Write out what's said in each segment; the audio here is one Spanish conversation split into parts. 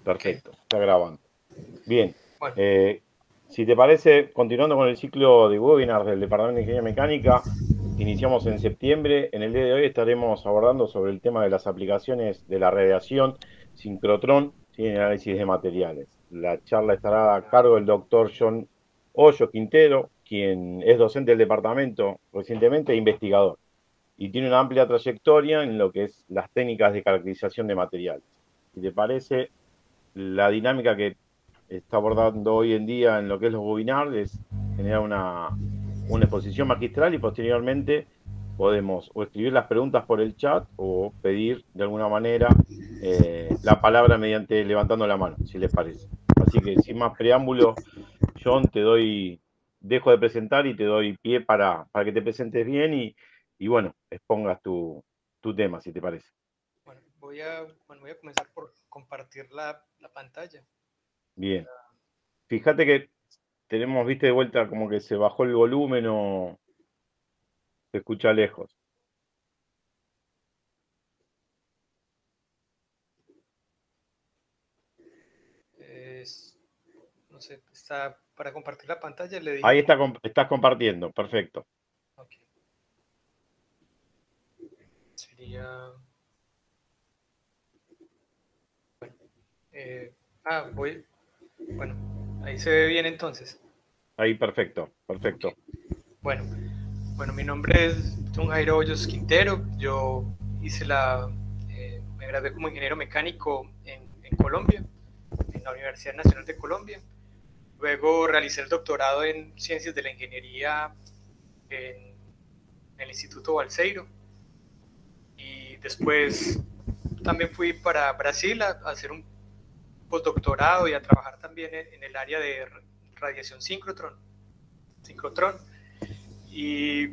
Ok, Perfecto, está grabando. Bien, bueno, eh, si te parece, continuando con el ciclo de webinars del Departamento de Ingeniería Mecánica, que iniciamos en septiembre, en el día de hoy estaremos abordando sobre el tema de las aplicaciones de la radiación sincrotrón, ¿sí? En análisis de materiales. La charla estará a cargo del doctor John Hoyo Quintero, quien es docente del departamento recientemente e investigador, y tiene una amplia trayectoria en lo que es las técnicas de caracterización de materiales. Si te parece, la dinámica que está abordando hoy en día en lo que es los webinars es generar una exposición magistral y posteriormente podemos o escribir las preguntas por el chat o pedir de alguna manera la palabra mediante levantando la mano, si les parece. Así que sin más preámbulo, John, dejo de presentar y te doy pie para que te presentes bien y bueno, expongas tu tema, si te parece. bueno, voy a comenzar por compartir la pantalla. Bien. Fíjate que tenemos, viste, de vuelta como que se bajó el volumen o se escucha lejos. Es, no sé, está para compartir la pantalla, le Ahí dije, estás compartiendo, perfecto. ok, sería, eh, bueno, ahí se ve bien entonces. Ahí, perfecto, Ok, perfecto. bueno, bueno, mi nombre es John Jairo Hoyos Quintero, yo me gradué como ingeniero mecánico en Colombia, en la Universidad Nacional de Colombia. Luego realicé el doctorado en Ciencias de la Ingeniería en el Instituto Balseiro y después también fui para Brasil a hacer un postdoctorado y a trabajar también en el área de radiación sincrotrón. Y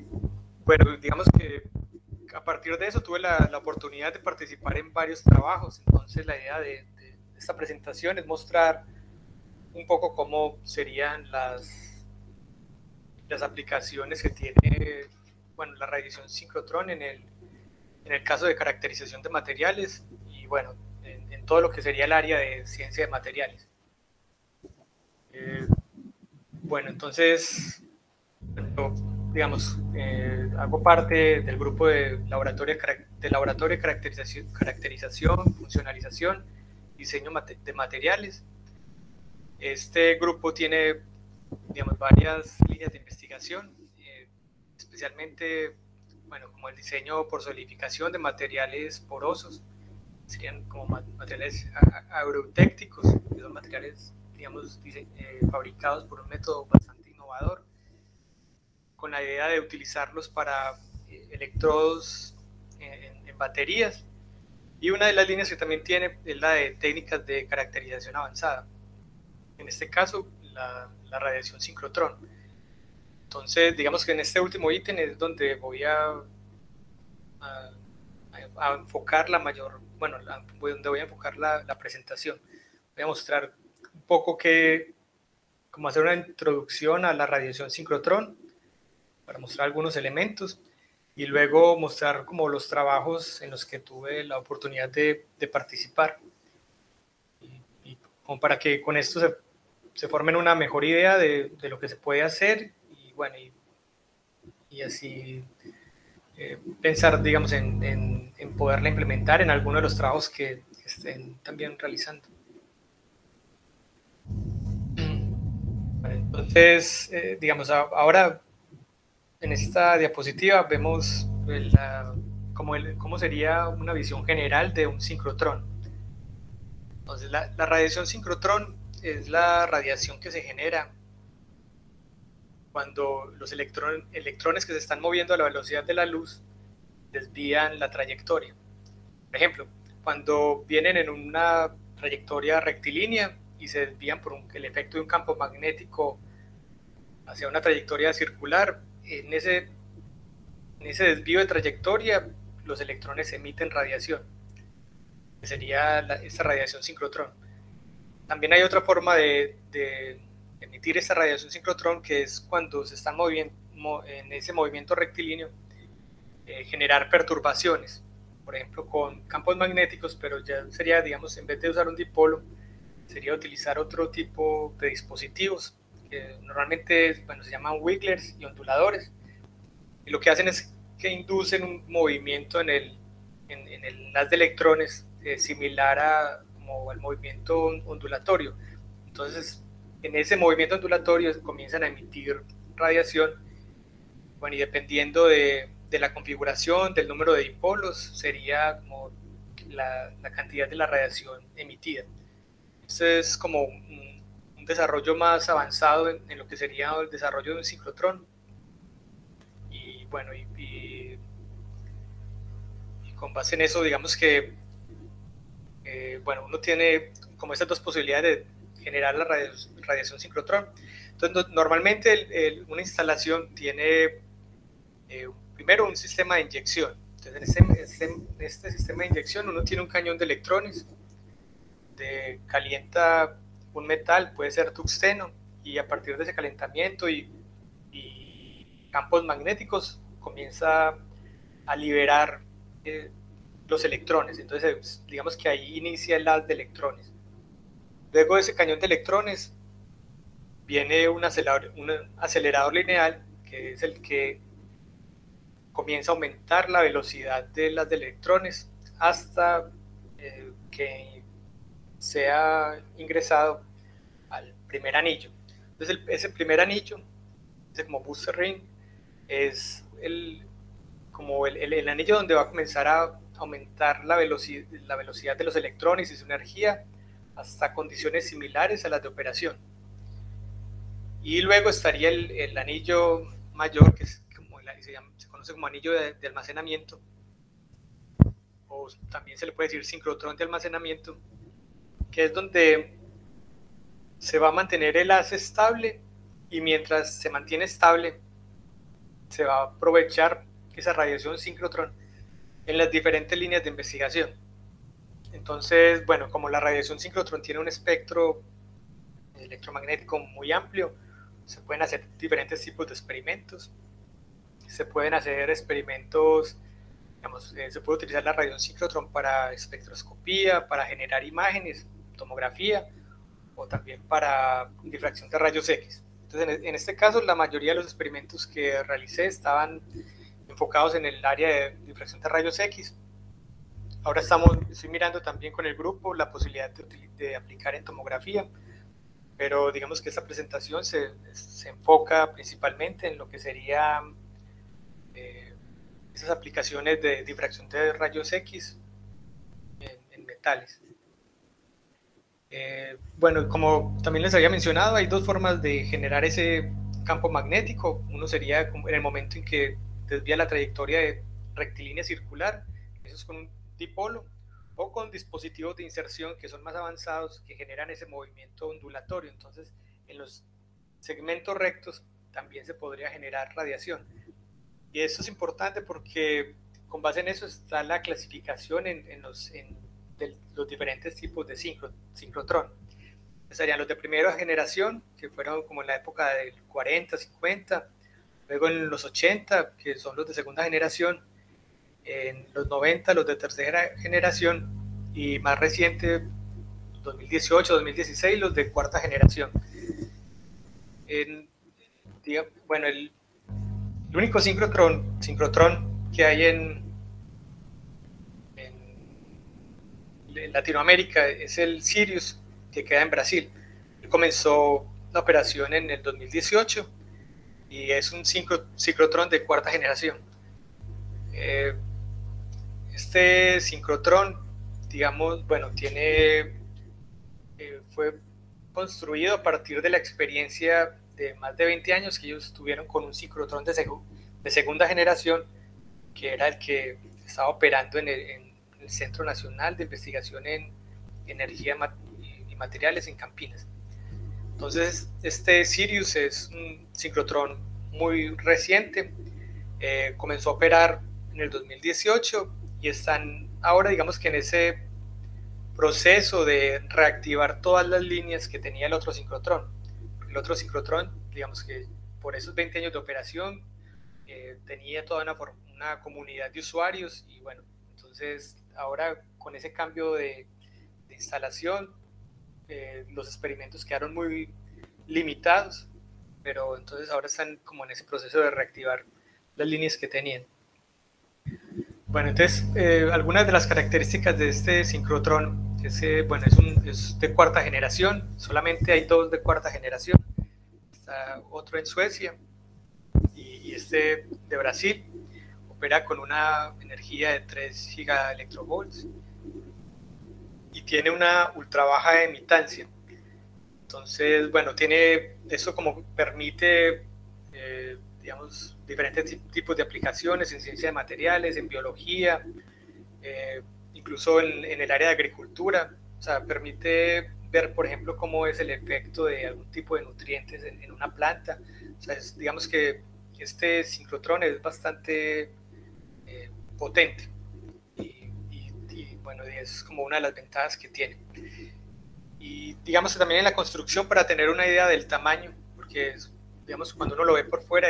bueno, digamos que a partir de eso tuve la oportunidad de participar en varios trabajos. Entonces la idea de esta presentación es mostrar un poco cómo serían las aplicaciones que tiene, bueno, la radiación sincrotrón en el caso de caracterización de materiales y bueno, en todo lo que sería el área de ciencia de materiales. Eh, bueno, entonces, yo, digamos, hago parte del grupo de laboratorio de caracterización, funcionalización, diseño de materiales. Este grupo tiene, digamos, varias líneas de investigación, especialmente, bueno, como el diseño por solidificación de materiales porosos, serían como materiales agrotécticos, que son materiales, digamos, fabricados por un método bastante innovador, con la idea de utilizarlos para electrodos en baterías. Y una de las líneas que también tiene es la de técnicas de caracterización avanzada. En este caso, la radiación sincrotrón. Entonces, digamos que en este último ítem es donde voy a, a enfocar la mayor, bueno, donde voy a enfocar la presentación. Voy a mostrar un poco cómo hacer una introducción a la radiación sincrotrón, para mostrar algunos elementos, y luego mostrar como los trabajos en los que tuve la oportunidad de participar. Y como para que con esto se formen una mejor idea de lo que se puede hacer y bueno, y así pensar, digamos, en poderla implementar en alguno de los trabajos que estén también realizando. Bueno, entonces, digamos, ahora en esta diapositiva vemos cómo sería una visión general de un sincrotrón. Entonces, la radiación sincrotrón es la radiación que se genera cuando los electrones que se están moviendo a la velocidad de la luz desvían la trayectoria. Por ejemplo, cuando vienen en una trayectoria rectilínea y se desvían por el efecto de un campo magnético hacia una trayectoria circular, en ese desvío de trayectoria los electrones emiten radiación, que sería esta radiación sincrotrón. También hay otra forma de emitir esta radiación sincrotrón, que es cuando se están moviendo en ese movimiento rectilíneo, generar perturbaciones, por ejemplo, con campos magnéticos, pero ya sería, digamos, en vez de usar un dipolo, sería utilizar otro tipo de dispositivos que normalmente, bueno, se llaman wigglers y onduladores, y lo que hacen es que inducen un movimiento en el haz de electrones similar como al movimiento ondulatorio. Entonces, en ese movimiento ondulatorio comienzan a emitir radiación. Bueno, y dependiendo de la configuración, del número de dipolos, sería como la cantidad de la radiación emitida. Este es como un desarrollo más avanzado en lo que sería el desarrollo de un ciclotrón. Y bueno, y con base en eso, digamos que bueno, uno tiene como estas dos posibilidades de generar la radiación sincrotrón. Entonces, normalmente una instalación tiene primero un sistema de inyección. Entonces, en este sistema de inyección uno tiene un cañón de electrones, calienta un metal, puede ser tungsteno, y a partir de ese calentamiento y campos magnéticos comienza a liberar los electrones. Entonces, digamos que ahí inicia el haz de electrones. Luego de ese cañón de electrones viene un acelerador lineal, que es el que comienza a aumentar la velocidad de las de electrones hasta que sea ingresado al primer anillo. Entonces, ese primer anillo, ese como booster ring, es como el anillo donde va a comenzar a aumentar la velocidad de los electrones y su energía hasta condiciones similares a las de operación. Y luego estaría el anillo mayor, que es como se conoce como anillo de almacenamiento, o también se le puede decir sincrotrón de almacenamiento, que es donde se va a mantener el haz estable, y mientras se mantiene estable se va a aprovechar esa radiación sincrotrón en las diferentes líneas de investigación. Entonces, bueno, como la radiación sincrotrón tiene un espectro electromagnético muy amplio, se pueden hacer diferentes tipos de experimentos. Se pueden hacer experimentos, digamos, se puede utilizar la radiación sincrotrón para espectroscopía, para generar imágenes, tomografía, o también para difracción de rayos X. Entonces, en este caso, la mayoría de los experimentos que realicé estaban enfocados en el área de difracción de rayos X. Ahora estoy mirando también con el grupo la posibilidad de aplicar en tomografía, pero digamos que esta presentación se enfoca principalmente en lo que sería esas aplicaciones de difracción de rayos X en metales. Bueno, como también les había mencionado, hay dos formas de generar ese campo magnético. Uno sería en el momento en que desvía la trayectoria de rectilínea circular, eso es con un dipolo, o con dispositivos de inserción que son más avanzados, que generan ese movimiento ondulatorio. Entonces, en los segmentos rectos también se podría generar radiación. Y eso es importante porque con base en eso está la clasificación en los diferentes tipos de sincrotrón. Serían los de primera generación, que fueron como en la época del 40, 50, luego en los 80, que son los de segunda generación, en los 90, los de tercera generación, y más reciente, 2018, 2016, los de cuarta generación. Bueno, el único sincrotrón que hay en Latinoamérica es el Sirius, que queda en Brasil. Él comenzó la operación en el 2018 y es un sincrotrón de cuarta generación. Este sincrotrón, digamos, bueno, fue construido a partir de la experiencia de más de 20 años que ellos tuvieron con un sincrotrón de segunda generación, que era el que estaba operando en el Centro Nacional de Investigación en Energía y Materiales en Campinas. Entonces, este Sirius es un sincrotrón muy reciente, comenzó a operar en el 2018 y están ahora, digamos que en ese proceso de reactivar todas las líneas que tenía el otro sincrotrón. El otro sincrotrón, digamos que por esos 20 años de operación, tenía toda una comunidad de usuarios, y bueno, entonces ahora con ese cambio de instalación los experimentos quedaron muy limitados, pero entonces ahora están como en ese proceso de reactivar las líneas que tenían. Bueno, entonces algunas de las características de este sincrotrón, bueno, es de cuarta generación, solamente hay 2 de cuarta generación, está otro en Suecia y este de Brasil, opera con una energía de 3 gigaelectrovolts y tiene una ultra baja emitancia. Entonces, bueno, tiene eso como permite, digamos, diferentes tipos de aplicaciones en ciencia de materiales, en biología, incluso en el área de agricultura. O sea, permite ver, por ejemplo, cómo es el efecto de algún tipo de nutrientes en una planta. O sea, digamos que este sincrotrón es bastante potente y bueno, es como una de las ventajas que tiene. Y digamos que también en la construcción, para tener una idea del tamaño, porque digamos cuando uno lo ve por fuera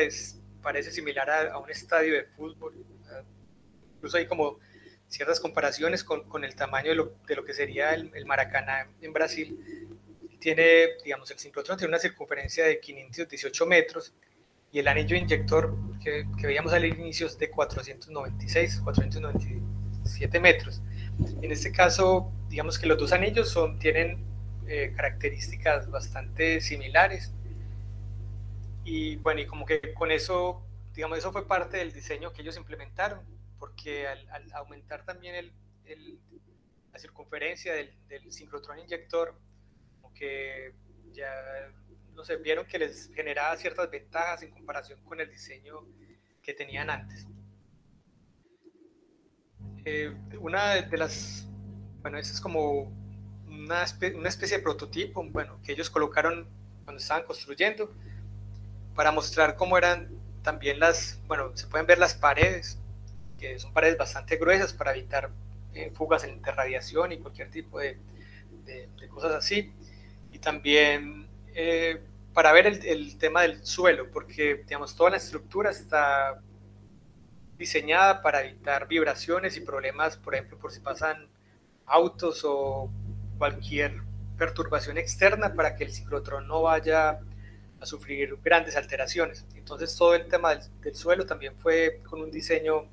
parece similar a un estadio de fútbol. Incluso hay como ciertas comparaciones con el tamaño de lo que sería el Maracaná en Brasil. Digamos, el sincrotrón tiene una circunferencia de 518 metros y el anillo inyector que veíamos al inicio es de 497 metros. En este caso, digamos que los 2 anillos tienen características bastante similares y bueno, y como que con eso, digamos, eso fue parte del diseño que ellos implementaron, porque al aumentar también la circunferencia del sincrotrón inyector, como que ya, no sé, vieron que les generaba ciertas ventajas en comparación con el diseño que tenían antes. Una de las, bueno, esa es como una especie de prototipo, bueno, que ellos colocaron cuando estaban construyendo, para mostrar cómo eran también bueno, se pueden ver las paredes, que son paredes bastante gruesas para evitar fugas de radiación y cualquier tipo de cosas así. Y también para ver el tema del suelo, porque digamos, toda la estructura está diseñada para evitar vibraciones y problemas, por ejemplo, por si pasan autos o cualquier perturbación externa, para que el sincrotrón no vaya a sufrir grandes alteraciones. Entonces todo el tema del suelo también fue con un diseño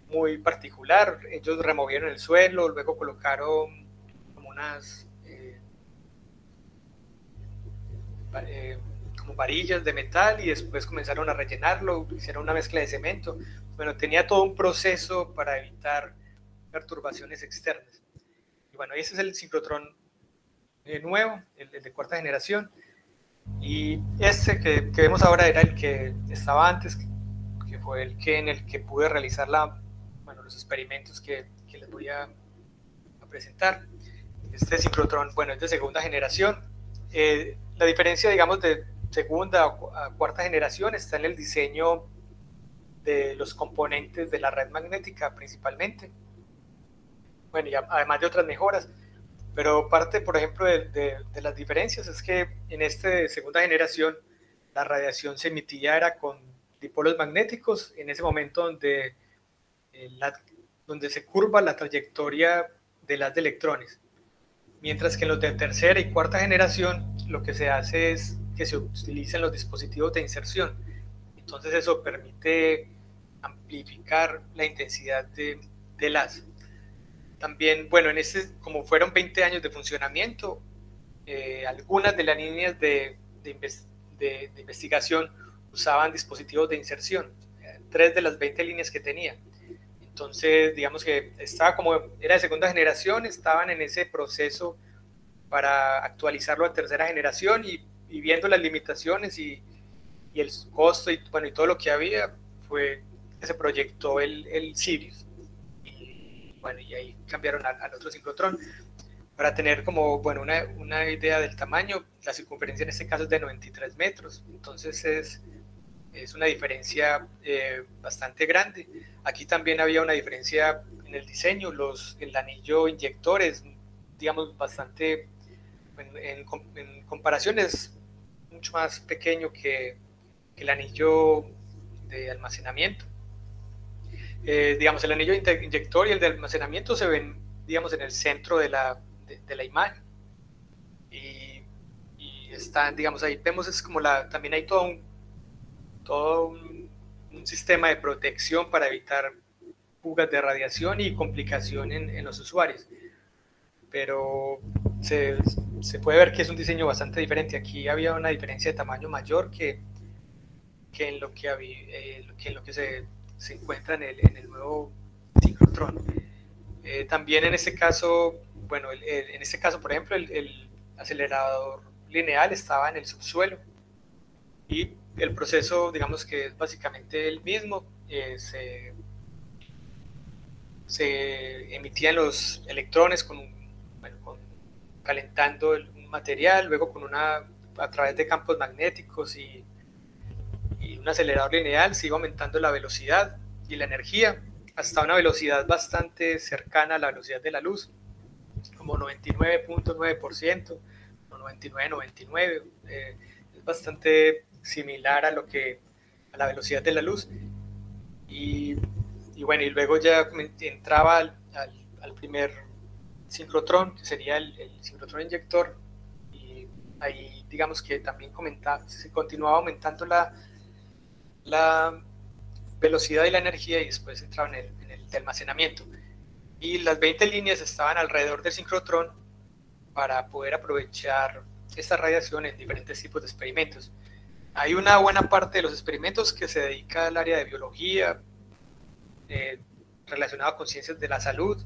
muy particular. Ellos removieron el suelo, luego colocaron como unas como varillas de metal y después comenzaron a rellenarlo, hicieron una mezcla de cemento. Bueno, tenía todo un proceso para evitar perturbaciones externas. Y bueno, ese es el sincrotrón nuevo, el de cuarta generación. Y este que vemos ahora era el que estaba antes, que fue en el que pude realizar los experimentos que les voy a presentar. Este sincrotrón, bueno, es de segunda generación. La diferencia, digamos, de segunda a cuarta generación está en el diseño de los componentes de la red magnética principalmente. Bueno, y además de otras mejoras. Pero parte, por ejemplo, de las diferencias es que en esta segunda generación la radiación se emitía era con dipolos magnéticos, en ese momento donde se curva la trayectoria del haz de electrones. Mientras que en los de tercera y cuarta generación lo que se hace es que se utilicen los dispositivos de inserción. Entonces eso permite amplificar la intensidad del haz. También, bueno, como fueron 20 años de funcionamiento, algunas de las líneas de investigación usaban dispositivos de inserción, 3 de las 20 líneas que tenía. Entonces, digamos que era de segunda generación, estaban en ese proceso para actualizarlo a tercera generación y viendo las limitaciones y el costo y todo lo que había, fue que se proyectó el Sirius. Bueno, y ahí cambiaron al otro sincrotrón para tener como, bueno, una idea del tamaño. La circunferencia en este caso es de 93 metros, entonces es una diferencia bastante grande. Aquí también había una diferencia en el diseño. El anillo inyector es, digamos, bastante, en comparación es mucho más pequeño que el anillo de almacenamiento. Digamos, el anillo inyector y el de almacenamiento se ven, digamos, en el centro de la imagen. y, y están, digamos, ahí vemos es como también hay todo un sistema de protección para evitar fugas de radiación y complicación en los usuarios. Pero se, se, puede ver que es un diseño bastante diferente. Aquí había una diferencia de tamaño mayor que en lo que, que, en lo que se encuentra en el nuevo Synchrotron. También en este caso, bueno, en este caso, por ejemplo, el acelerador lineal estaba en el subsuelo y el proceso, digamos que es básicamente el mismo, se emitían los electrones calentando un material, luego a través de campos magnéticos y un acelerador lineal se iba aumentando la velocidad y la energía hasta una velocidad bastante cercana a la velocidad de la luz, como 99.9% o 99.99, es bastante similar a la velocidad de la luz. Y bueno, y luego ya entraba al primer sincrotrón, que sería el sincrotrón inyector, y ahí digamos que también se continuaba aumentando la velocidad y la energía, y después entraba en el de almacenamiento. Y las 20 líneas estaban alrededor del sincrotrón para poder aprovechar esta radiación en diferentes tipos de experimentos. Hay una buena parte de los experimentos que se dedica al área de biología, relacionado con ciencias de la salud.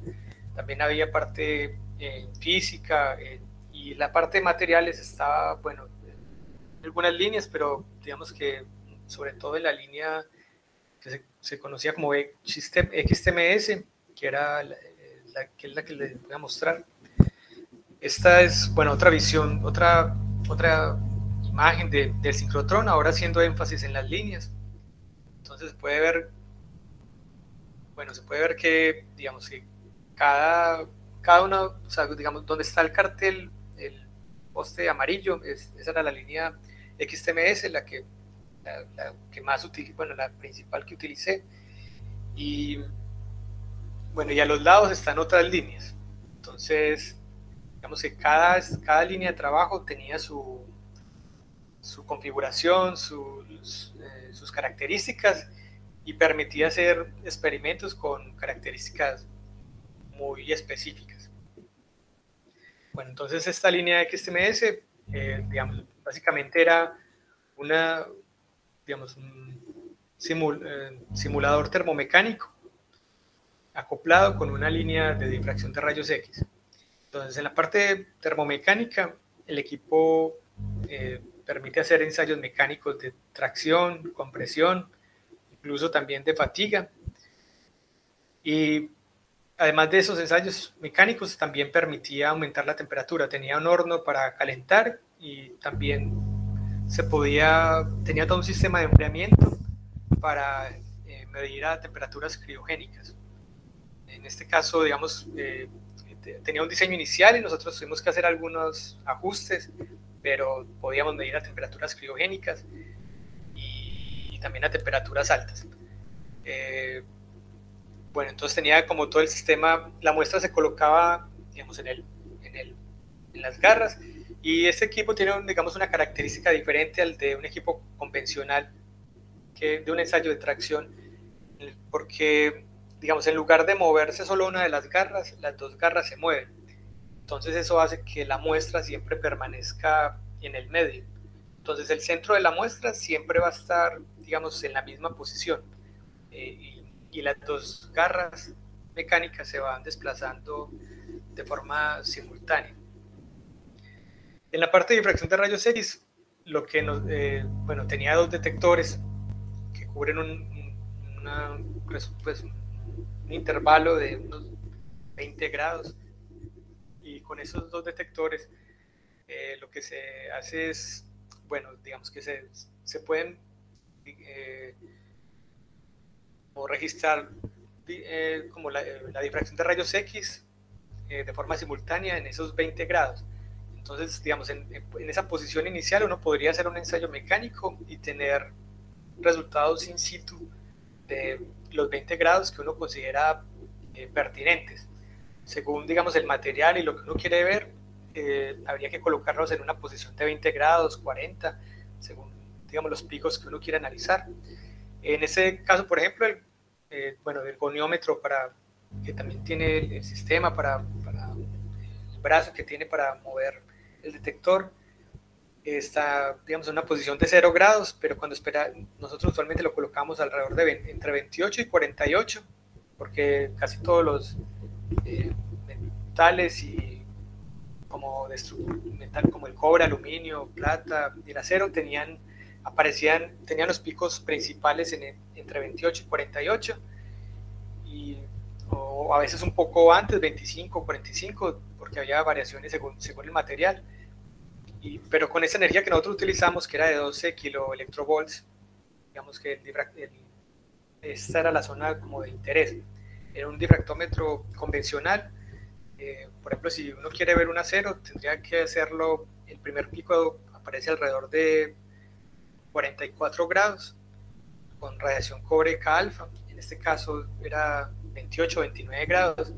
También había parte en física, y la parte de materiales estaba, bueno, en algunas líneas, pero digamos que sobre todo en la línea que se conocía como XTMS, que era que es la que les voy a mostrar. Esta es, bueno, otra visión, otra imagen del sincrotrón, ahora haciendo énfasis en las líneas. Entonces se puede ver que, digamos, que cada una, o sea, digamos, donde está el cartel, el poste amarillo, esa era la línea XTMS, la que más utilicé, bueno, la principal que utilicé. Y bueno, y a los lados están otras líneas. Entonces, digamos que cada línea de trabajo tenía su configuración, sus características, y permitía hacer experimentos con características muy específicas. Bueno, entonces esta línea XTMS, digamos, básicamente era un simulador termomecánico acoplado con una línea de difracción de rayos X. Entonces, en la parte termomecánica, el equipo permite hacer ensayos mecánicos de tracción, compresión, incluso también de fatiga. Y además de esos ensayos mecánicos, también permitía aumentar la temperatura. Tenía un horno para calentar y también tenía todo un sistema de enfriamiento para medir a temperaturas criogénicas. En este caso, digamos, tenía un diseño inicial y nosotros tuvimos que hacer algunos ajustes, pero podíamos medir a temperaturas criogénicas y también a temperaturas altas. Bueno, entonces tenía como todo el sistema, la muestra se colocaba, digamos, en las garras, y este equipo tiene, digamos, una característica diferente al de un equipo convencional, que de un ensayo de tracción, porque, digamos, en lugar de moverse solo una de las garras, las dos garras se mueven. Entonces eso hace que la muestra siempre permanezca en el medio. Entonces el centro de la muestra siempre va a estar, digamos, en la misma posición. Y las dos garras mecánicas se van desplazando de forma simultánea. En la parte de difracción de rayos X, lo que tenía dos detectores que cubren un intervalo de unos 20 grados, y con esos dos detectores lo que se hace es, bueno, digamos que se pueden o registrar como la difracción de rayos X de forma simultánea en esos 20 grados. Entonces, digamos, en esa posición inicial uno podría hacer un ensayo mecánico y tener resultados in situ de los 20 grados que uno considera pertinentes. Según, digamos, el material y lo que uno quiere ver, habría que colocarlos en una posición de 20 grados, 40, según, digamos, los picos que uno quiera analizar. En ese caso, por ejemplo, el goniómetro, que también tiene el sistema para el brazo que tiene para mover el detector, está, digamos, en una posición de 0 grados, pero nosotros usualmente lo colocamos alrededor de entre 28 y 48, porque casi todos los metales y metal como el cobre, aluminio, plata y el acero tenían los picos principales entre 28 y 48, o a veces un poco antes, 25, 45, porque había variaciones según el material. Pero con esa energía que nosotros utilizamos, que era de 12 kiloelectrovolts, digamos que esta era la zona como de interés. Era un difractómetro convencional. Por ejemplo, si uno quiere ver un acero, tendría que hacerlo, el primer pico aparece alrededor de 44 grados, con radiación cobre K alfa. En este caso era 28, 29 grados.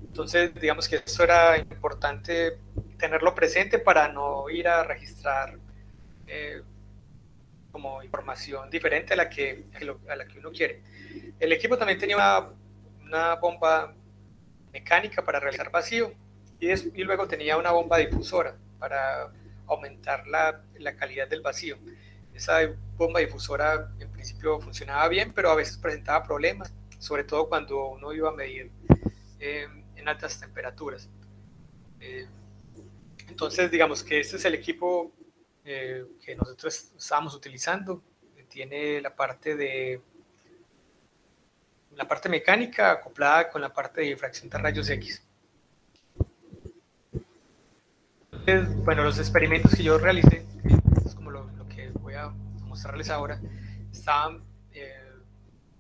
Entonces, digamos que esto era importante tenerlo presente para no ir a registrar como información diferente a la que uno quiere. El equipo también tenía una bomba mecánica para realizar vacío y luego tenía una bomba difusora para aumentar la calidad del vacío. Esa bomba difusora en principio funcionaba bien, pero a veces presentaba problemas, sobre todo cuando uno iba a medir en altas temperaturas. Entonces, digamos que este es el equipo que nosotros estábamos utilizando. Tiene la parte mecánica acoplada con la parte de difracción de rayos X. Entonces, bueno, los experimentos que yo realicé, es como lo que voy a mostrarles ahora, estaban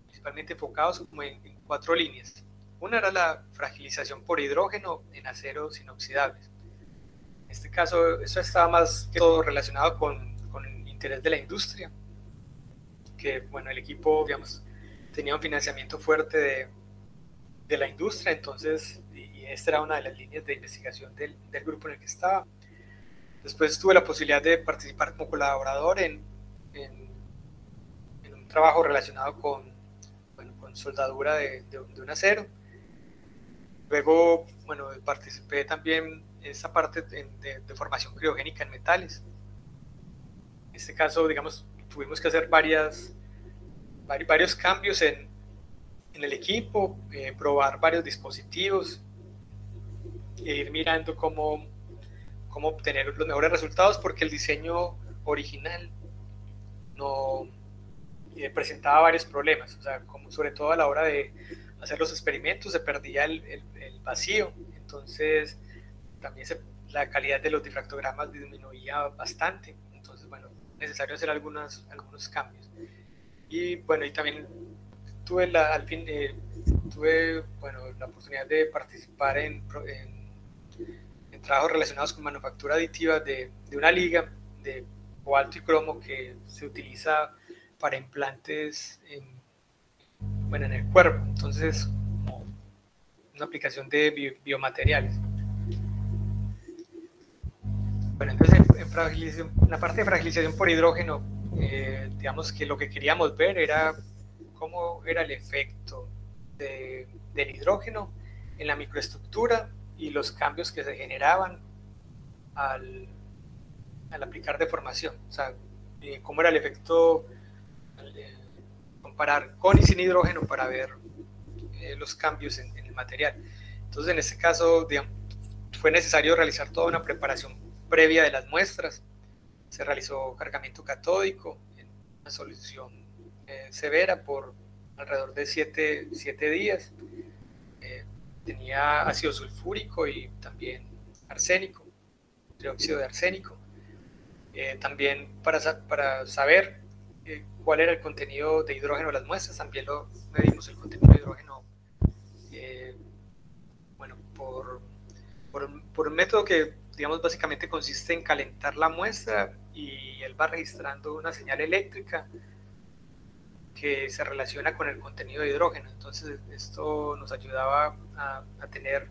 principalmente enfocados como en 4 líneas. Una era la fragilización por hidrógeno en aceros inoxidables. En este caso, eso estaba más que todo relacionado con el interés de la industria, que bueno, el equipo, digamos, tenía un financiamiento fuerte de la industria, entonces, y esta era una de las líneas de investigación del grupo en el que estaba. Después tuve la posibilidad de participar como colaborador en un trabajo relacionado con soldadura de un acero. Luego, bueno, participé también en esa parte de formación criogénica en metales. En este caso, digamos, tuvimos que hacer varios cambios en el equipo, probar varios dispositivos e ir mirando cómo obtener los mejores resultados, porque el diseño original no presentaba varios problemas, o sea, como sobre todo a la hora de hacer los experimentos se perdía el vacío, entonces también la calidad de los difractogramas disminuía bastante, entonces bueno, necesario hacer algunos cambios. Y bueno, y también tuve la oportunidad de participar en trabajos relacionados con manufactura aditiva de una liga de cobalto y cromo que se utiliza para implantes en el cuerpo. Entonces, como una aplicación de biomateriales. Bueno, entonces en la parte de fragilización por hidrógeno, digamos que lo que queríamos ver era cómo era el efecto del hidrógeno en la microestructura y los cambios que se generaban al aplicar deformación. O sea, cómo era el efecto comparar con y sin hidrógeno para ver los cambios en el material. Entonces, en este caso, digamos, fue necesario realizar toda una preparación previa de las muestras. Se realizó cargamento catódico en una solución severa por alrededor de 7 días. Tenía ácido sulfúrico y también arsénico, trióxido de arsénico. También para saber cuál era el contenido de hidrógeno de las muestras, también medimos el contenido de hidrógeno por un método que, digamos, básicamente consiste en calentar la muestra y él va registrando una señal eléctrica que se relaciona con el contenido de hidrógeno. Entonces esto nos ayudaba a tener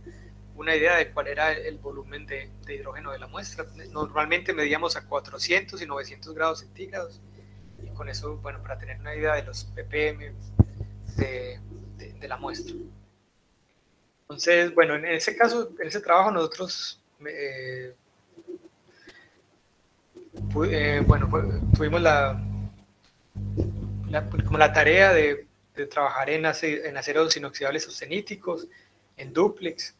una idea de cuál era el volumen de hidrógeno de la muestra. Normalmente medíamos a 400 y 900 grados centígrados, y con eso, bueno, para tener una idea de los ppm de la muestra. Entonces, bueno, en ese caso, en ese trabajo nosotros bueno, tuvimos como la tarea de trabajar en aceros inoxidables austeníticos, en dúplex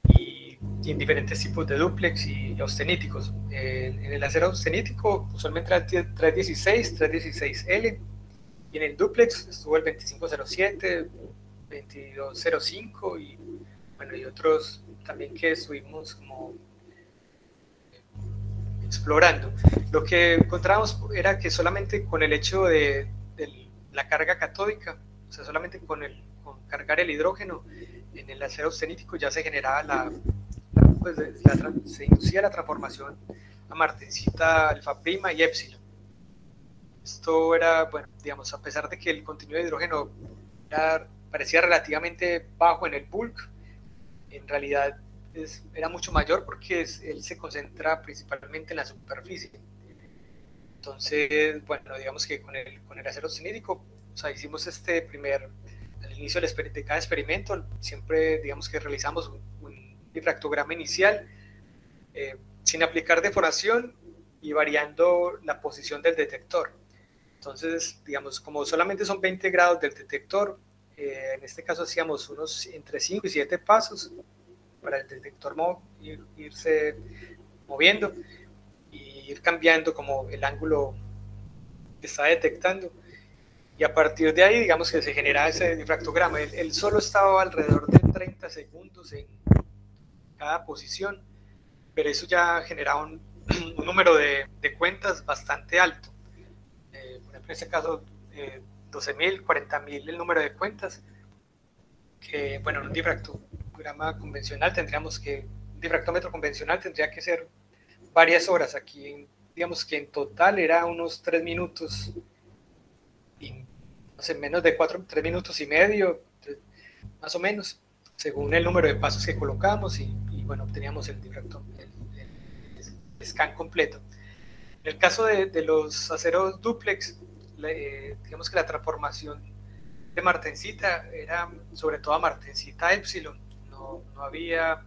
y en diferentes tipos de dúplex y austeníticos. En el acero austenítico usualmente era 316, 316L, y en el dúplex estuvo el 2507, 2205 y, bueno, y otros también que estuvimos como explorando. Lo que encontramos era que solamente con el hecho de la carga catódica, o sea, solamente con cargar el hidrógeno en el acero austenítico ya se generaba se inducía la transformación a martensita, alfa prima y épsilon. Esto era, bueno, digamos, a pesar de que el contenido de hidrógeno parecía relativamente bajo en el bulk, en realidad era mucho mayor porque él se concentra principalmente en la superficie. Entonces, bueno, digamos que con el acero austenítico, o sea, hicimos al inicio de cada experimento, siempre digamos que realizamos un difractograma inicial sin aplicar deformación y variando la posición del detector. Entonces, digamos, como solamente son 20 grados del detector, en este caso hacíamos unos entre 5 y 7 pasos para el detector irse moviendo y ir cambiando como el ángulo que está detectando. Y a partir de ahí, digamos que se genera ese difractograma. Él solo estaba alrededor de 30 segundos en cada posición, pero eso ya generaba un número de cuentas bastante alto. Por ejemplo, en este caso, 12.000, 40.000 el número de cuentas, que, bueno, en un difractograma convencional un difractómetro convencional tendría que ser varias horas. Aquí, digamos que en total era unos 3 minutos, y, no sé, menos de 3 minutos y medio, más o menos, según el número de pasos que colocamos, y bueno, obteníamos el scan completo. En el caso de los aceros dúplex, digamos que la transformación de martensita era sobre todo a martensita épsilon. No había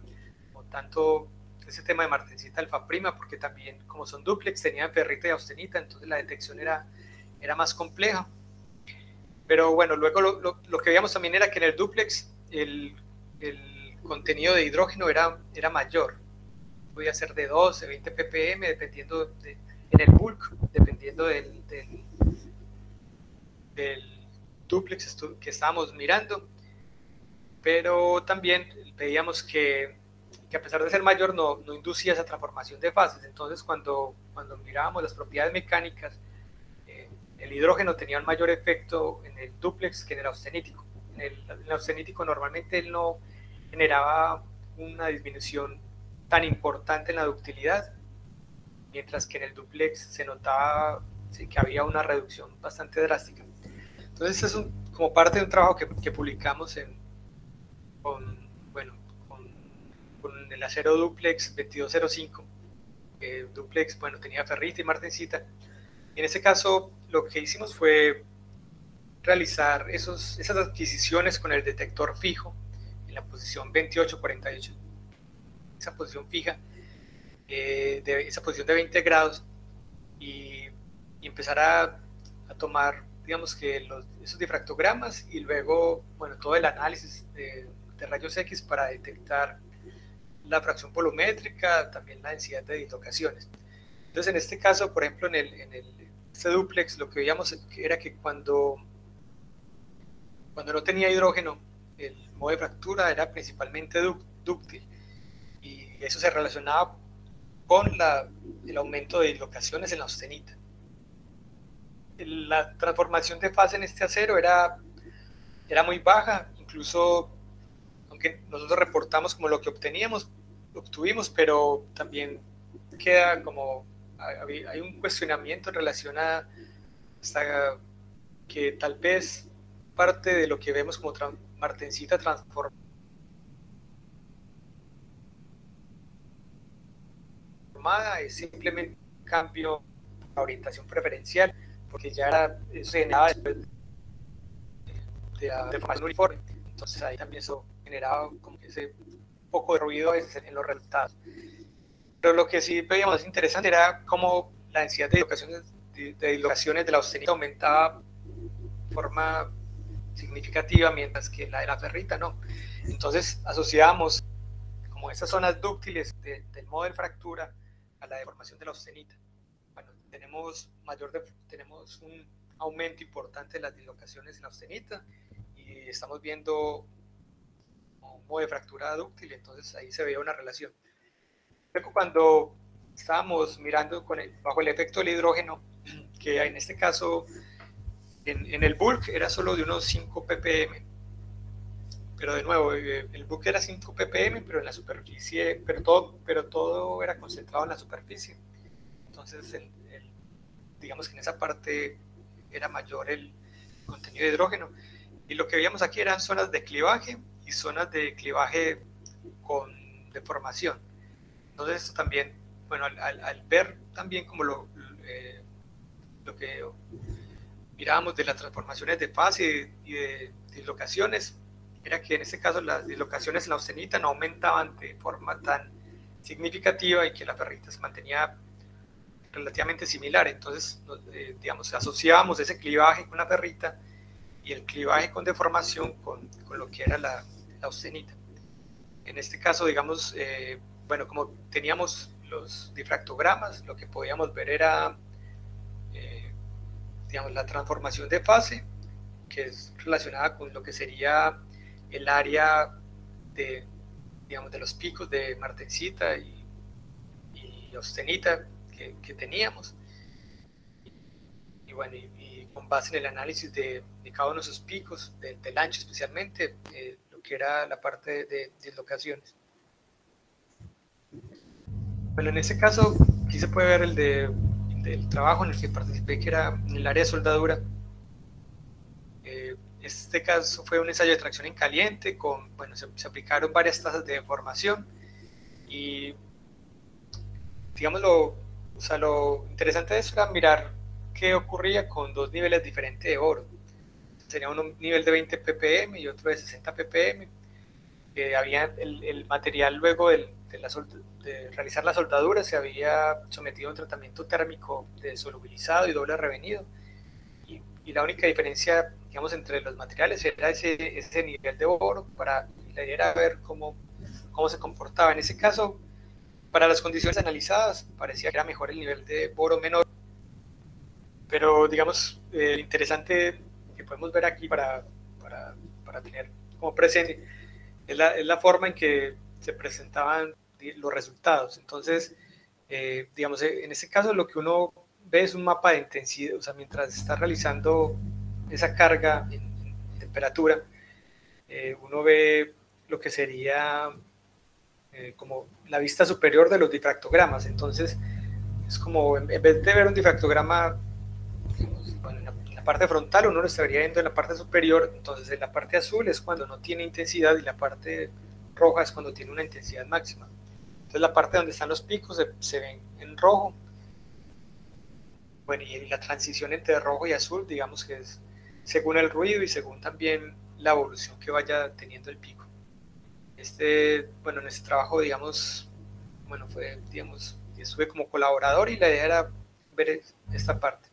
como tanto ese tema de martensita alfa prima, porque también, como son dúplex, tenían ferrita y austenita, entonces la detección era más compleja. Pero bueno, luego lo que veíamos también era que en el dúplex el contenido de hidrógeno era mayor. Podía ser de 12, 20 ppm, dependiendo en el bulk, dependiendo del dúplex que estábamos mirando. Pero también veíamos que a pesar de ser mayor no inducía esa transformación de fases. Entonces, cuando mirábamos las propiedades mecánicas, el hidrógeno tenía un mayor efecto en el dúplex que en el austenítico. En el austenítico normalmente él no generaba una disminución tan importante en la ductilidad, mientras que en el dúplex se notaba que había una reducción bastante drástica. Entonces es como parte de un trabajo que publicamos con el acero dúplex 2205. Dúplex, bueno, tenía ferrita y martensita. En ese caso, lo que hicimos fue realizar esas adquisiciones con el detector fijo en la posición 2848, esa posición fija, esa posición de 20 grados, y empezar a tomar, digamos que esos difractogramas, y luego, bueno, todo el análisis de rayos X para detectar la fracción volumétrica, también la densidad de dislocaciones. Entonces, en este caso, por ejemplo, en este dúplex, lo que veíamos era que cuando no tenía hidrógeno, el modo de fractura era principalmente dúctil, y eso se relacionaba con el aumento de dislocaciones en la austenita. La transformación de fase en este acero era muy baja, incluso aunque nosotros reportamos como lo que obtuvimos, pero también queda como, hay un cuestionamiento en relación a hasta que tal vez parte de lo que vemos como martensita transforma transformada es simplemente un cambio de orientación preferencial, porque ya era, eso se generaba después de la deformación uniforme. Entonces ahí también eso generaba como ese poco de ruido a veces en los resultados. Pero lo que sí veíamos más interesante era cómo la densidad de dislocaciones de la austenita aumentaba de forma significativa, mientras que la de la ferrita no. Entonces asociábamos como esas zonas dúctiles del modo de fractura a la deformación de la austenita. Bueno, tenemos un aumento importante de las dislocaciones en la austenita y estamos viendo un modo de fractura dúctil, entonces ahí se veía una relación. Luego cuando estábamos mirando bajo el efecto del hidrógeno, que en este caso en el bulk era solo de unos 5 ppm, pero de nuevo, el bulk era 5 ppm, pero en la superficie, pero todo era concentrado en la superficie. Entonces, digamos que en esa parte era mayor el contenido de hidrógeno. Y lo que veíamos aquí eran zonas de clivaje y zonas de clivaje con deformación. Entonces, esto también, bueno, al ver también como lo que mirábamos de las transformaciones de fase y de dislocaciones, era que en este caso las dislocaciones en la austenita no aumentaban de forma tan significativa y que la ferrita se mantenía relativamente similar. Entonces, digamos, asociábamos ese clivaje con la ferrita y el clivaje con deformación con lo que era la austenita. En este caso, digamos, bueno, como teníamos los difractogramas, lo que podíamos ver era, digamos, la transformación de fase, que es relacionada con lo que sería el área de, digamos, de los picos de martensita y austenita que teníamos. Y bueno, y con base en el análisis de cada uno de esos picos, del ancho especialmente, lo que era la parte de dislocaciones. Bueno, en ese caso, aquí se puede ver del trabajo en el que participé, que era en el área de soldadura. Este caso fue un ensayo de tracción en caliente, bueno, se aplicaron varias tasas de deformación y, digamos, lo interesante de eso era mirar qué ocurría con dos niveles diferentes de boro. Sería un nivel de 20 ppm y otro de 60 ppm. Había el material luego de realizar la soldadura se había sometido a un tratamiento térmico de solubilizado y doble revenido. Y la única diferencia, digamos, entre los materiales era ese nivel de boro. La idea era ver cómo se comportaba. En ese caso, para las condiciones analizadas, parecía que era mejor el nivel de boro menor. Pero, digamos, interesante que podemos ver aquí para tener como presente es la forma en que se presentaban los resultados. Entonces, digamos, en ese caso lo que uno ve es un mapa de intensidad, o sea, mientras está realizando esa carga en temperatura, uno ve lo que sería como la vista superior de los difractogramas. Entonces, es como, en vez de ver un difractograma, digamos, bueno, en la parte frontal uno lo estaría viendo en la parte superior. Entonces, en la parte azul es cuando no tiene intensidad y la parte roja es cuando tiene una intensidad máxima. Entonces, la parte donde están los picos se ven en rojo. Bueno, y la transición entre rojo y azul, digamos que es según el ruido y según también la evolución que vaya teniendo el pico. Bueno, en este trabajo, digamos, bueno, estuve como colaborador y la idea era ver esta parte.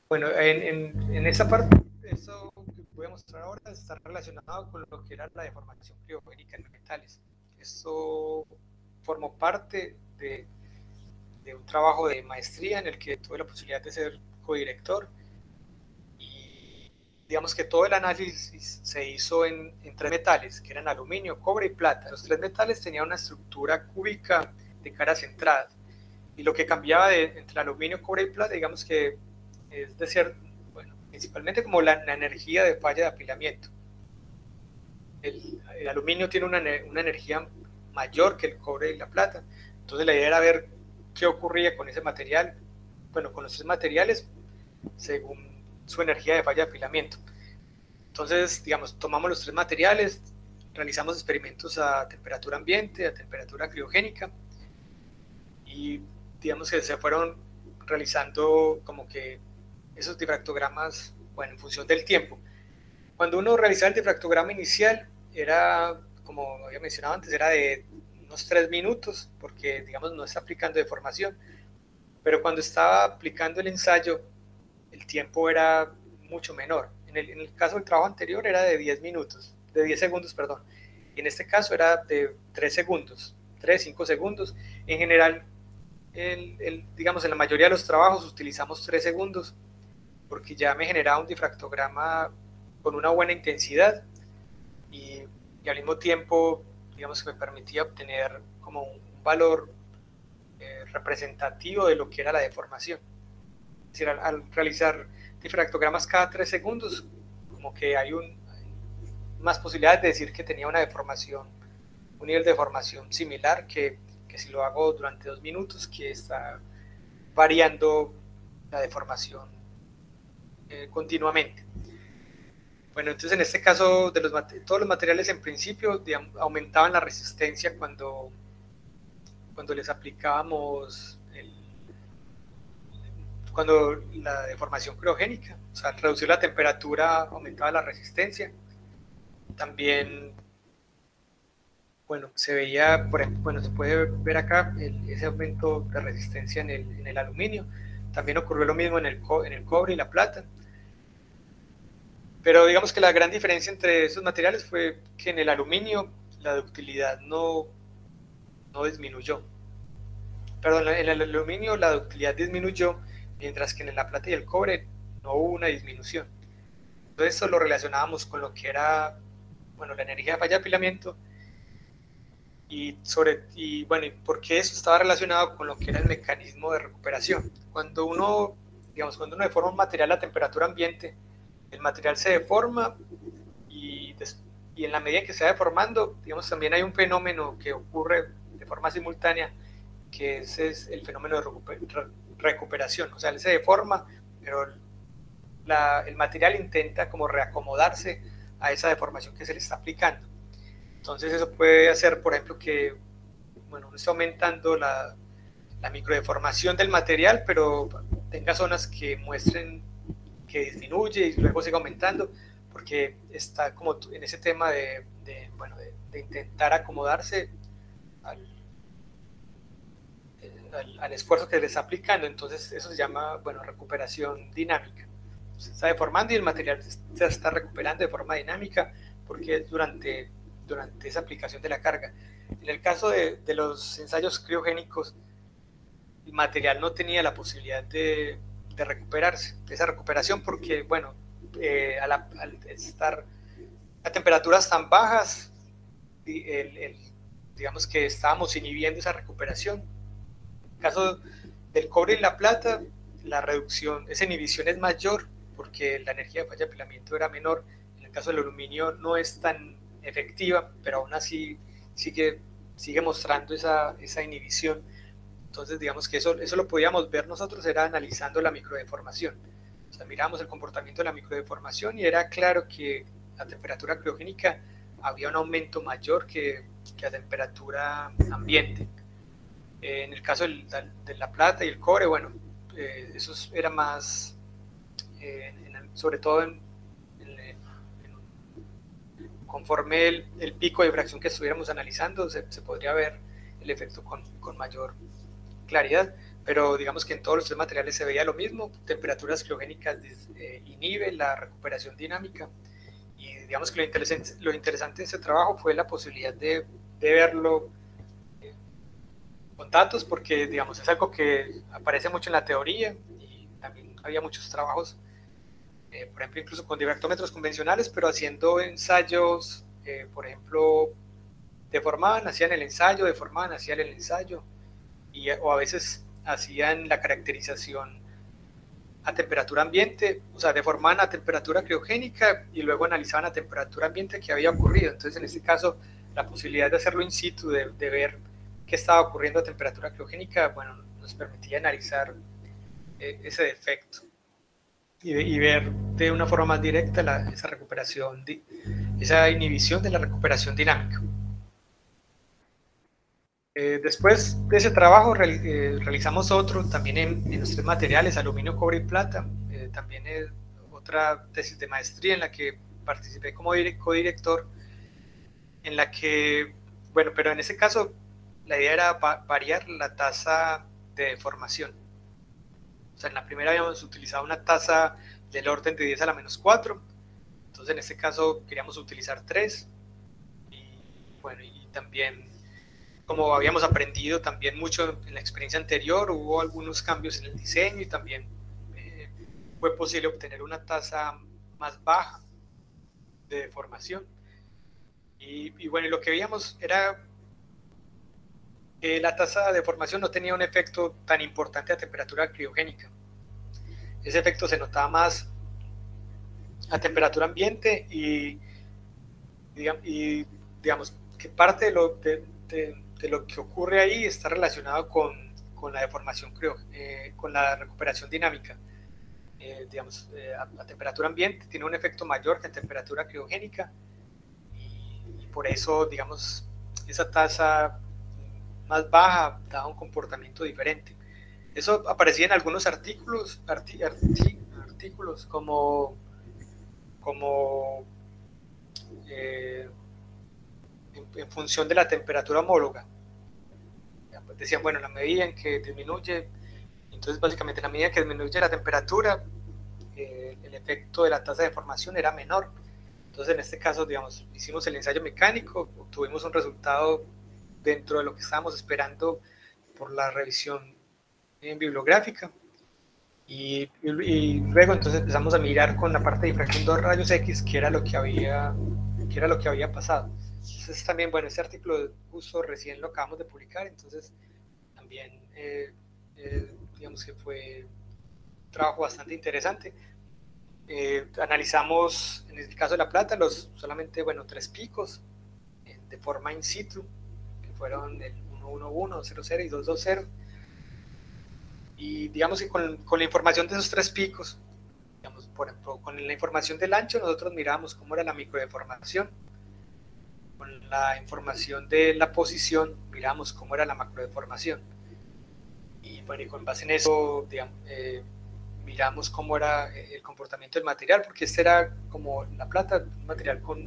Bueno, en esa parte, eso que voy a mostrar ahora está relacionado con lo que era la deformación criogénica en metales. Esto formó parte de un trabajo de maestría en el que tuve la posibilidad de ser codirector, y digamos que todo el análisis se hizo en 3 metales, que eran aluminio, cobre y plata. Los 3 metales tenían una estructura cúbica de caras centradas, y lo que cambiaba entre aluminio, cobre y plata, digamos que es decir, bueno, principalmente como la energía de falla de apilamiento. El aluminio tiene una energía mayor que el cobre y la plata. Entonces la idea era ver qué ocurría con ese material, bueno, con los 3 materiales, según su energía de falla de apilamiento. Entonces, digamos, tomamos los 3 materiales, realizamos experimentos a temperatura ambiente, a temperatura criogénica, y digamos que se fueron realizando como que esos difractogramas, bueno, en función del tiempo. Cuando uno realizaba el difractograma inicial, era, como había mencionado antes, era de unos 3 minutos, porque digamos no está aplicando deformación, pero cuando estaba aplicando el ensayo, el tiempo era mucho menor. En el caso del trabajo anterior era de 10 minutos, de 10 segundos, perdón. Y en este caso era de 3 segundos, 3, 5 segundos. En general, digamos, en la mayoría de los trabajos utilizamos 3 segundos, porque ya me generaba un difractograma con una buena intensidad y al mismo tiempo, digamos, que me permitía obtener como un valor representativo de lo que era la deformación. Es decir, al realizar difractogramas cada 3 segundos, como que hay más posibilidades de decir que tenía una deformación, un nivel de deformación similar que si lo hago durante 2 minutos, que está variando la deformación continuamente. Bueno, entonces en este caso, todos los materiales en principio, digamos, aumentaban la resistencia cuando les aplicábamos cuando la deformación criogénica, o sea, al reducir la temperatura aumentaba la resistencia. También, bueno, se veía, por ejemplo, bueno, se puede ver acá ese aumento de resistencia en el aluminio. También ocurrió lo mismo en el cobre y la plata. Pero digamos que la gran diferencia entre esos materiales fue que en el aluminio la ductilidad no disminuyó. Perdón, en el aluminio la ductilidad disminuyó, mientras que en la plata y el cobre no hubo una disminución. Entonces eso lo relacionábamos con lo que era, bueno, la energía de falla de apilamiento y bueno, y por qué eso estaba relacionado con lo que era el mecanismo de recuperación. Cuando uno deforma un material a temperatura ambiente, el material se deforma y en la medida que se va deformando, digamos, también hay un fenómeno que ocurre de forma simultánea, que ese es el fenómeno de recuperación. O sea, él se deforma, pero el material intenta como reacomodarse a esa deformación que se le está aplicando. Entonces eso puede hacer, por ejemplo, que uno está aumentando la microdeformación del material, pero tenga zonas que muestren que disminuye y luego sigue aumentando, porque está como en ese tema de intentar acomodarse al esfuerzo que le está aplicando. Entonces eso se llama, recuperación dinámica. Se está deformando y el material se está recuperando de forma dinámica porque es durante esa aplicación de la carga. En el caso de los ensayos criogénicos, el material no tenía la posibilidad de recuperarse, de esa recuperación, porque, al estar a temperaturas tan bajas, digamos que estábamos inhibiendo esa recuperación. En el caso del cobre y la plata, esa inhibición es mayor porque la energía de falla de apilamiento era menor. En el caso del aluminio no es tan efectiva, pero aún así sigue mostrando esa inhibición. Entonces, digamos que eso lo podíamos ver nosotros, era analizando la microdeformación. O sea, miramos el comportamiento de la microdeformación y era claro que a temperatura criogénica había un aumento mayor que a temperatura ambiente. En el caso de la plata y el cobre, eso era más, sobre todo conforme el pico de difracción que estuviéramos analizando, se podría ver el efecto con mayor claridad, pero digamos que en todos los 3 materiales se veía lo mismo. Temperaturas criogénicas inhiben la recuperación dinámica, y digamos que lo interesante de este trabajo fue la posibilidad de verlo con datos, porque digamos es algo que aparece mucho en la teoría y también había muchos trabajos, por ejemplo incluso con difractómetros convencionales, pero haciendo ensayos, por ejemplo, hacían el ensayo, deformaban, hacían el ensayo, o a veces hacían la caracterización a temperatura ambiente, o sea, deformaban a temperatura criogénica y luego analizaban a temperatura ambiente qué había ocurrido. Entonces, en este caso, la posibilidad de hacerlo in situ, de ver qué estaba ocurriendo a temperatura criogénica, nos permitía analizar ese defecto y ver de una forma más directa esa recuperación, esa inhibición de la recuperación dinámica. Después de ese trabajo realizamos otro también en los tres materiales, aluminio, cobre y plata. También otra tesis de maestría en la que participé como codirector, en la que, bueno, pero en ese caso la idea era variar la tasa de deformación. O sea, en la primera habíamos utilizado una tasa del orden de 10 a la menos 4, entonces en este caso queríamos utilizar 3, y bueno, y también como habíamos aprendido también mucho en la experiencia anterior, hubo algunos cambios en el diseño y también fue posible obtener una tasa más baja de deformación. Y bueno, y lo que veíamos era que la tasa de deformación no tenía un efecto tan importante a temperatura criogénica. Ese efecto se notaba más a temperatura ambiente y digamos que parte de lo que ocurre ahí está relacionado con la deformación, con la recuperación dinámica. A temperatura ambiente tiene un efecto mayor que a temperatura criogénica, y por eso, digamos, esa tasa más baja da un comportamiento diferente. Eso aparecía en algunos artículos como en función de la temperatura homóloga. Decían, bueno, la medida en que disminuye, entonces básicamente la medida que disminuye la temperatura, el efecto de la tasa de deformación era menor. Entonces en este caso, digamos, hicimos el ensayo mecánico, obtuvimos un resultado dentro de lo que estábamos esperando por la revisión bibliográfica, y luego entonces empezamos a mirar con la parte de difracción 2 rayos X qué era lo que había pasado. Entonces también, bueno, este artículo justo recién lo acabamos de publicar, entonces también digamos que fue un trabajo bastante interesante. Analizamos, en el caso de la plata, solamente, bueno, 3 picos de forma in situ, que fueron el 111, 00 y 220. Y digamos que con la información de esos 3 picos, digamos, por ejemplo, con la información del ancho, nosotros miramos cómo era la microdeformación. Con la información de la posición, miramos cómo era la macrodeformación. Y bueno, y con base en eso, digamos, miramos cómo era el comportamiento del material, porque este era como la plata, un material con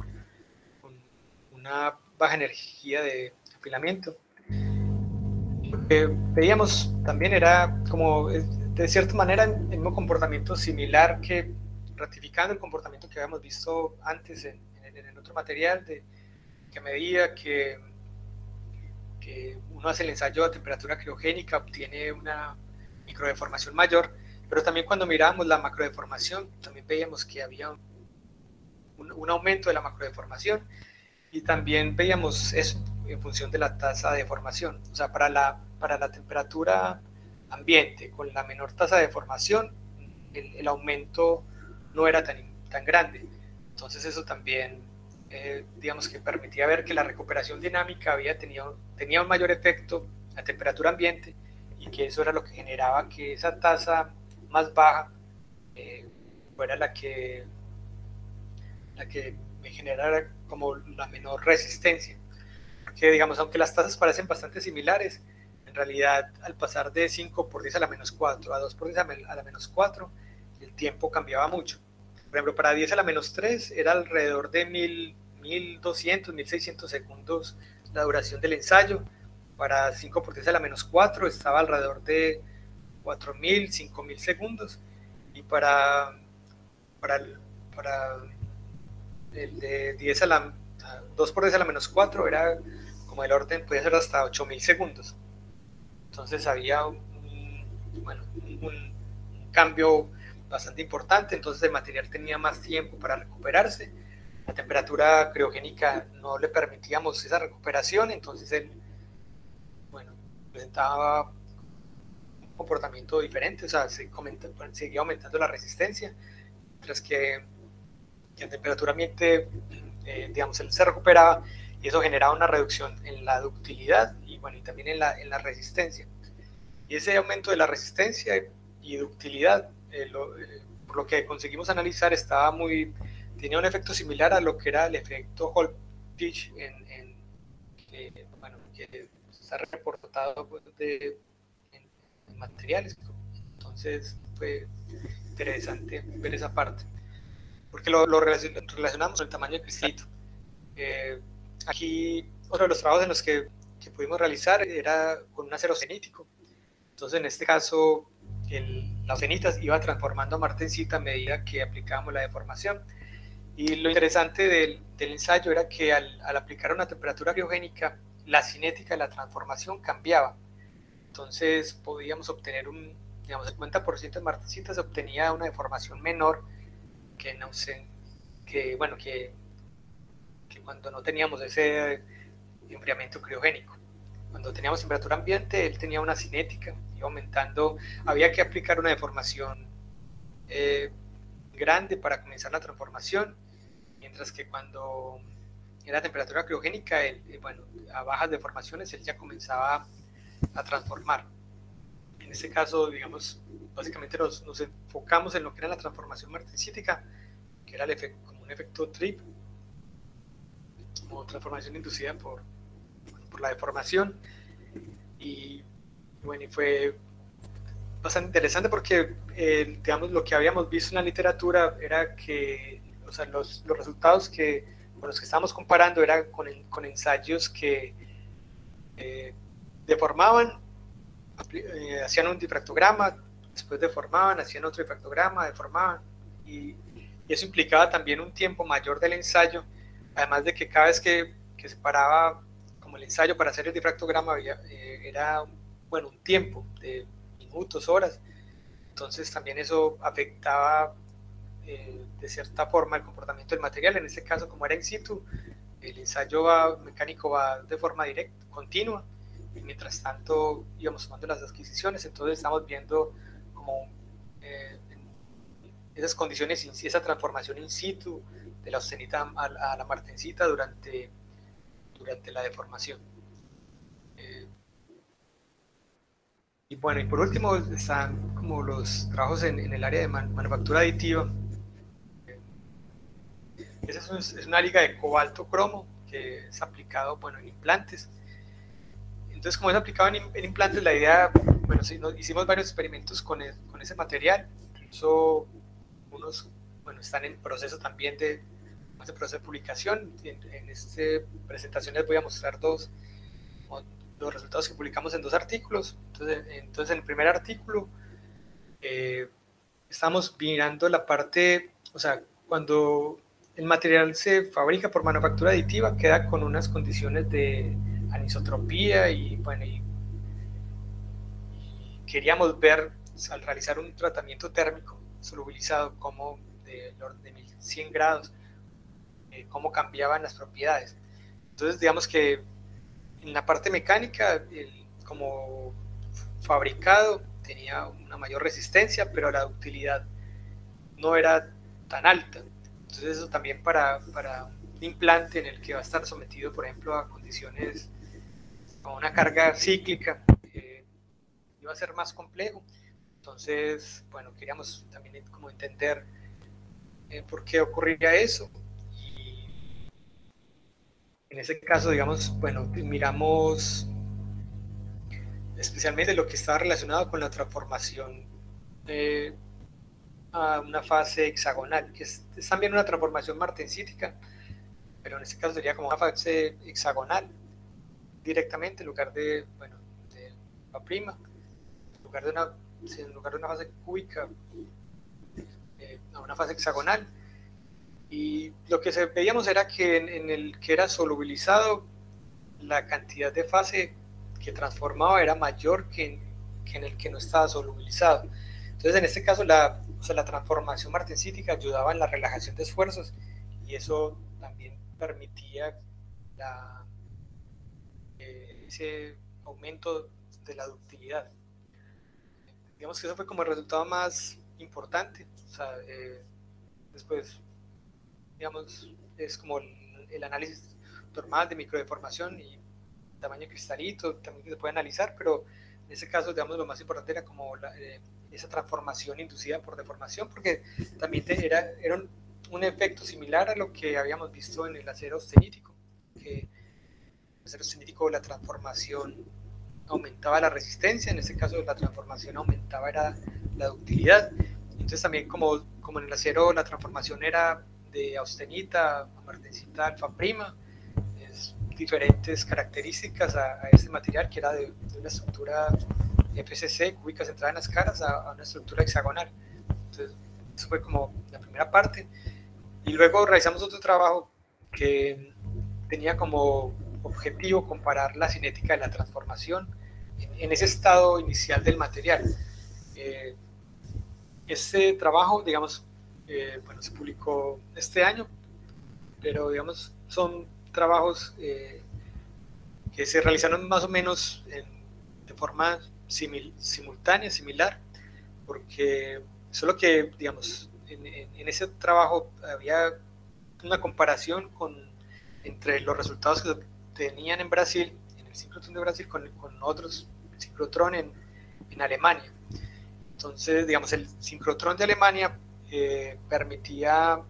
una baja energía de afilamiento. Lo que veíamos también era como, de cierta manera, el mismo comportamiento similar, que ratificando el comportamiento que habíamos visto antes en el otro material, que a medida que uno hace el ensayo a temperatura criogénica obtiene una microdeformación mayor, pero también cuando mirábamos la macrodeformación también veíamos que había un aumento de la macrodeformación, y también veíamos eso en función de la tasa de deformación. O sea, para la temperatura ambiente con la menor tasa de deformación, el aumento no era tan grande. Entonces eso también, digamos que permitía ver que la recuperación dinámica tenía un mayor efecto a temperatura ambiente, y que eso era lo que generaba que esa tasa más baja fuera la que me generara como la menor resistencia. Porque, digamos, aunque las tasas parecen bastante similares, en realidad al pasar de 5 por 10 a la menos 4 a 2 por 10 a la menos 4, el tiempo cambiaba mucho. Por ejemplo, para 10 a la menos 3 era alrededor de 1200, 1600 segundos la duración del ensayo. Para 5 por 10 a la menos 4 estaba alrededor de 4000, 5000 segundos. Y para el de 10 a la 2 por 10 a la menos 4 era como el orden, podía ser hasta 8000 segundos. Entonces había un cambio bastante importante. Entonces el material tenía más tiempo para recuperarse. La temperatura criogénica no le permitíamos esa recuperación, entonces él, bueno, presentaba un comportamiento diferente, o sea, seguía aumentando la resistencia, mientras que a temperatura ambiente, digamos, él se recuperaba, y eso generaba una reducción en la ductilidad y, bueno, y también en la resistencia. Y ese aumento de la resistencia y ductilidad, por lo que conseguimos analizar, tenía un efecto similar a lo que era el efecto Hall-Pitch en bueno, que está reportado pues, en materiales. Entonces fue interesante ver esa parte, porque lo relacionamos con el tamaño del cristalito. Aquí otro de los trabajos en los que pudimos realizar era con un acero austenítico. Entonces en este caso la austenita iba transformando a martensita a medida que aplicábamos la deformación. Y lo interesante del ensayo era que al aplicar una temperatura criogénica, la cinética de la transformación cambiaba. Entonces podíamos obtener digamos, el 50% de martensita se obtenía una deformación menor que cuando no teníamos ese enfriamiento criogénico. Cuando teníamos temperatura ambiente, él tenía una cinética, iba aumentando, había que aplicar una deformación grande para comenzar la transformación, mientras que cuando era temperatura criogénica, bueno, a bajas deformaciones, él ya comenzaba a transformar. En este caso, digamos, básicamente nos enfocamos en lo que era la transformación martensítica, que era como un efecto trip, como transformación inducida por la deformación. Y bueno, y fue bastante interesante porque, digamos, lo que habíamos visto en la literatura era que, o sea, los resultados con los que estábamos comparando eran con ensayos que deformaban, hacían un difractograma, después deformaban, hacían otro difractograma, deformaban, y eso implicaba también un tiempo mayor del ensayo, además de que cada vez que se paraba como el ensayo para hacer el difractograma era bueno, un tiempo de minutos, horas, entonces también eso afectaba de cierta forma el comportamiento del material. En este caso, como era in situ, el ensayo mecánico va de forma directa, continua, y mientras tanto íbamos tomando las adquisiciones, entonces estamos viendo como esas condiciones, esa transformación in situ de la austenita a la martensita durante la deformación. Y bueno, y por último están como los trabajos en el área de manufactura aditiva. Esa es una liga de cobalto cromo que es aplicado, bueno, en implantes. Entonces, como es aplicado en implantes, la idea, bueno, sí, hicimos varios experimentos con ese material, incluso unos, bueno, están en proceso también de proceso de publicación. En esta presentación les voy a mostrar los resultados que publicamos en 2 artículos. Entonces en el primer artículo estamos mirando la parte, o sea, cuando el material se fabrica por manufactura aditiva, queda con unas condiciones de anisotropía y bueno, y queríamos ver al realizar un tratamiento térmico solubilizado como de 1100 grados, cómo cambiaban las propiedades. Entonces, digamos que en la parte mecánica, como fabricado, tenía una mayor resistencia, pero la ductilidad no era tan alta. Entonces, eso también para un implante en el que va a estar sometido, por ejemplo, a condiciones con una carga cíclica, iba a ser más complejo. Entonces, bueno, queríamos también como entender por qué ocurría eso. En ese caso, digamos, bueno, miramos especialmente lo que estaba relacionado con la transformación a una fase hexagonal, que es también una transformación martensítica, pero en este caso sería como una fase hexagonal directamente en lugar de, bueno, de la prima, en lugar de una fase cúbica, a una fase hexagonal. Y lo que veíamos era que en el que era solubilizado, la cantidad de fase que transformaba era mayor que en el que no estaba solubilizado. Entonces, en este caso, la transformación martensítica ayudaba en la relajación de esfuerzos y eso también permitía ese aumento de la ductilidad. Digamos que eso fue como el resultado más importante. O sea, después, digamos, es como el análisis normal de microdeformación y tamaño cristalito, también se puede analizar, pero en ese caso, digamos, lo más importante era como esa transformación inducida por deformación, porque también era un efecto similar a lo que habíamos visto en el acero austenítico, que cinético, la transformación aumentaba la resistencia, en este caso la transformación aumentaba era la ductilidad. Entonces también como en el acero la transformación era de austenita a martensita alfa prima, es diferentes características a este material que era de una estructura FCC, cúbica centrada en las caras, a una estructura hexagonal. Entonces eso fue como la primera parte. Y luego realizamos otro trabajo que tenía como objetivo comparar la cinética de la transformación en ese estado inicial del material. Este trabajo, digamos, bueno, se publicó este año, pero digamos, son trabajos que se realizaron más o menos de forma simultánea, similar, porque solo que, digamos, en ese trabajo había una comparación entre los resultados que se tenían en Brasil, en el sincrotrón de Brasil, con otros sincrotrón en Alemania. Entonces, digamos, el sincrotrón de Alemania permitía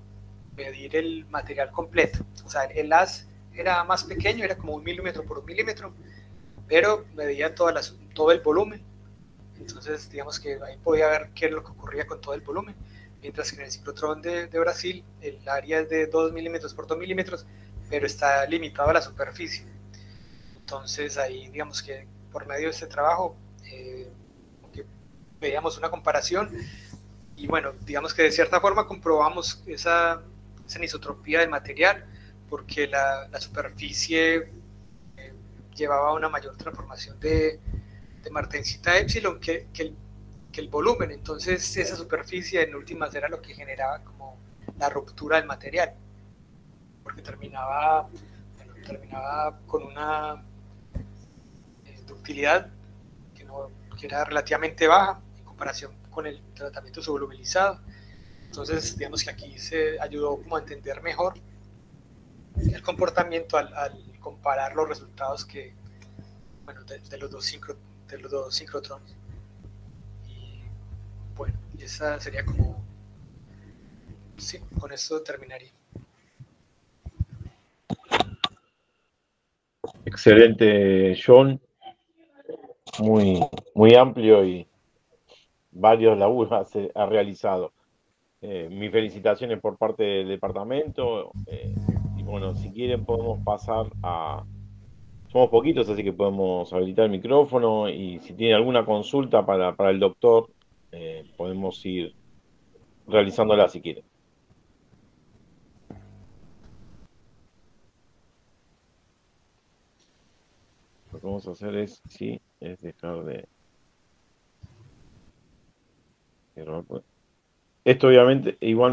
medir el material completo. O sea, el haz era más pequeño, era como 1 milímetro por 1 milímetro, pero medía todo el volumen. Entonces, digamos que ahí podía ver qué es lo que ocurría con todo el volumen. Mientras que en el sincrotrón de Brasil, el área es de 2 milímetros por 2 milímetros, pero está limitado a la superficie. Entonces, ahí, digamos que por medio de este trabajo, veíamos una comparación y bueno, digamos que de cierta forma comprobamos esa anisotropía del material porque la superficie llevaba una mayor transformación de martensita epsilon que el volumen. Entonces esa superficie en últimas era lo que generaba como la ruptura del material, porque terminaba con una ductilidad que era relativamente baja en comparación con el tratamiento subvolubilizado. Entonces, digamos que aquí se ayudó como a entender mejor el comportamiento al comparar los resultados bueno, de los dos sincrotrones. Y bueno, esa sería como, sí, con eso terminaría. Excelente, John. Muy, muy amplio y varios laburos ha realizado. Mis felicitaciones por parte del departamento. Y bueno, si quieren podemos pasar a... Somos poquitos, así que podemos habilitar el micrófono y si tiene alguna consulta para el doctor, podemos ir realizándola si quieren. Lo que vamos a hacer es, sí, es dejar de... Esto obviamente igual